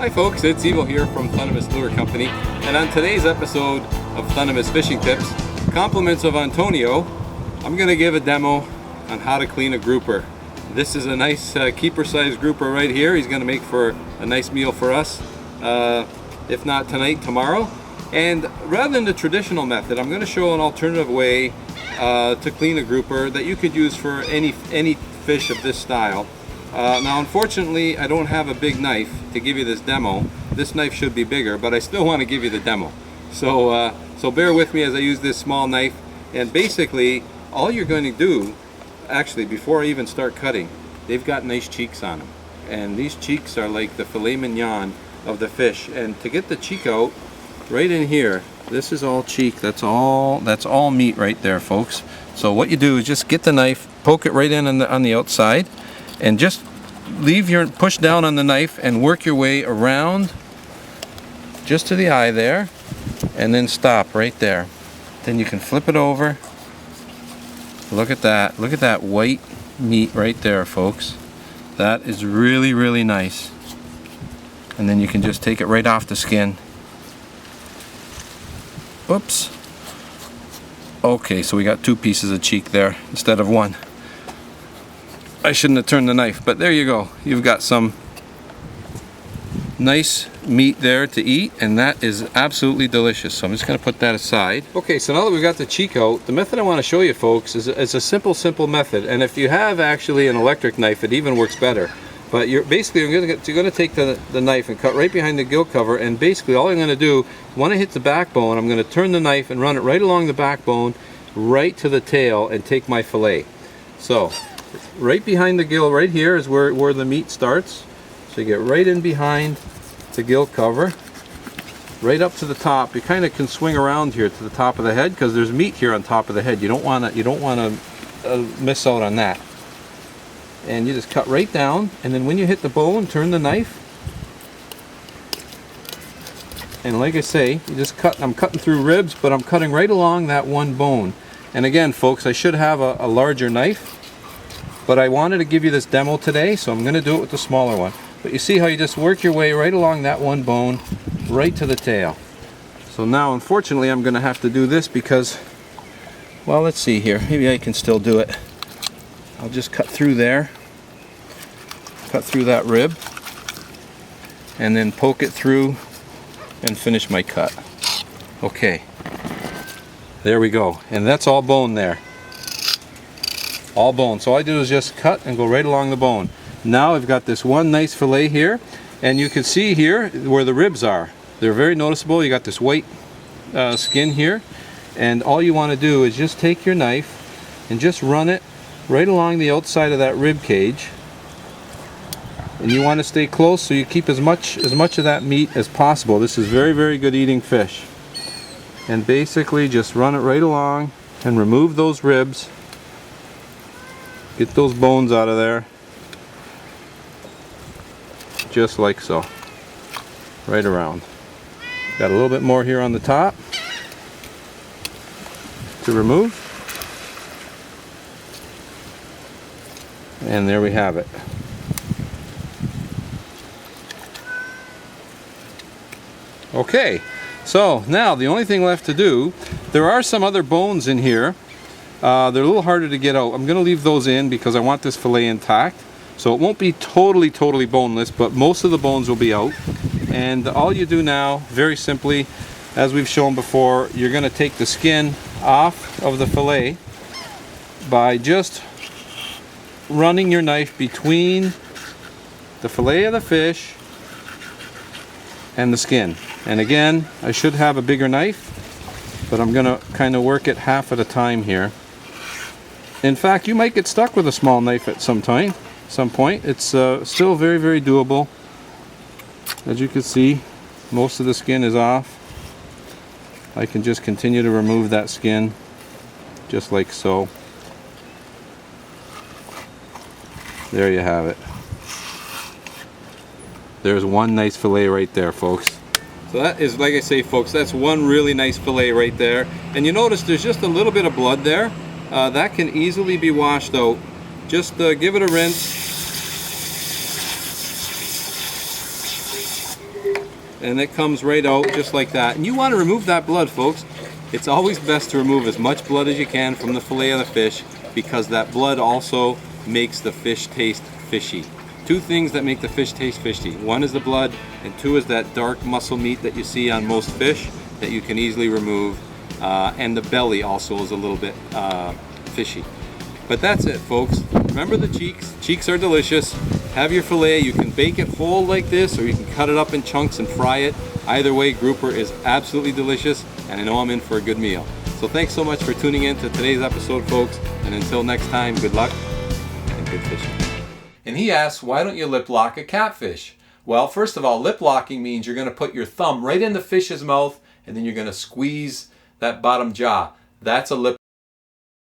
Hi folks, it's Evo here from Thundermist Lure Company, and on today's episode of Thundermist Fishing Tips, compliments of Antonio, I'm going to give a demo on how to clean a grouper. This is a nice keeper size grouper right here. He's going to make for a nice meal for us, if not tonight, tomorrow. And rather than the traditional method, I'm going to show an alternative way to clean a grouper that you could use for any fish of this style. Now unfortunately I don't have a big knife to give you this demo. This knife should be bigger, but I still want to give you the demo. So bear with me as I use this small knife. And basically all you're going to do, actually before I even start cutting, they've got nice cheeks on them. And these cheeks are like the filet-mignon of the fish. And to get the cheek out, right in here, this is all cheek. That's all meat right there, folks. So what you do is just get the knife, poke it right in on the outside, and just push down on the knife and work your way around just to the eye there, and then stop right there. Then you can flip it over. Look at that. Look at that white meat right there, folks. That is really, really nice. And then you can just take it right off the skin. Oops. Okay, so we got two pieces of cheek there instead of one. I shouldn't have turned the knife, but there you go. You've got some nice meat there to eat, and that is absolutely delicious. So I'm just going to put that aside. Okay, so now that we've got the cheek out, the method I want to show you folks is a simple method. And if you have actually an electric knife, it even works better. But you're going to take the knife and cut right behind the gill cover, and basically all I'm going to do, when I hit the backbone, I'm going to turn the knife and run it right along the backbone, right to the tail, and take my fillet. So right behind the gill, right here is where the meat starts. So you get right in behind the gill cover, right up to the top. You kind of can swing around here to the top of the head because there's meat here on top of the head. You don't want to miss out on that. And you just cut right down, and then when you hit the bone, turn the knife. And like I say, you just cut. I'm cutting through ribs, but I'm cutting right along that one bone. And again, folks, I should have a larger knife, but I wanted to give you this demo today, so I'm going to do it with the smaller one. But you see how you just work your way right along that one bone, right to the tail. So now, unfortunately, I'm going to have to do this because, well, let's see here. Maybe I can still do it. I'll just cut through there, cut through that rib, and then poke it through and finish my cut. Okay, there we go. And that's all bone there. All bone. So all I do is just cut and go right along the bone. Now I've got this one nice fillet here, and you can see here where the ribs are. They're very noticeable. You got this white skin here, and all you want to do is just take your knife and just run it right along the outside of that rib cage. And you want to stay close so you keep as much of that meat as possible. This is very, very good eating fish. And basically just run it right along and remove those ribs. Get those bones out of there. Just like so. Right around. Got a little bit more here on the top to remove. And there we have it. Okay, so now the only thing left to do, there are some other bones in here. They're a little harder to get out. I'm going to leave those in because I want this fillet intact. So it won't be totally boneless, but most of the bones will be out. And all you do now, very simply, as we've shown before, you're going to take the skin off of the fillet by just running your knife between the fillet of the fish and the skin. And again, I should have a bigger knife, but I'm going to kind of work it half at a time here. In fact, you might get stuck with a small knife at some point. It's still very, very doable. As you can see, most of the skin is off. I can just continue to remove that skin, just like so. There you have it. There's one nice fillet right there, folks. So that is, like I say, folks, that's one really nice fillet right there. And you notice there's just a little bit of blood there. That can easily be washed out. Just give it a rinse. and it comes right out just like that. And you want to remove that blood, folks. It's always best to remove as much blood as you can from the fillet of the fish, because that blood also makes the fish taste fishy. Two things that make the fish taste fishy. One is the blood, and two is that dark muscle meat that you see on most fish that you can easily remove. And the belly also is a little bit fishy. But that's it, folks. Remember the cheeks. Cheeks are delicious. Have your fillet. You can bake it whole like this, or you can cut it up in chunks and fry it. Either way, grouper is absolutely delicious, and I know I'm in for a good meal. So thanks so much for tuning in to today's episode, folks. And until next time, good luck and good fishing. And he asks, why don't you lip lock a catfish? Well, first of all, lip locking means you're going to put your thumb right in the fish's mouth, and then you're going to squeeze that bottom jaw. That's a lip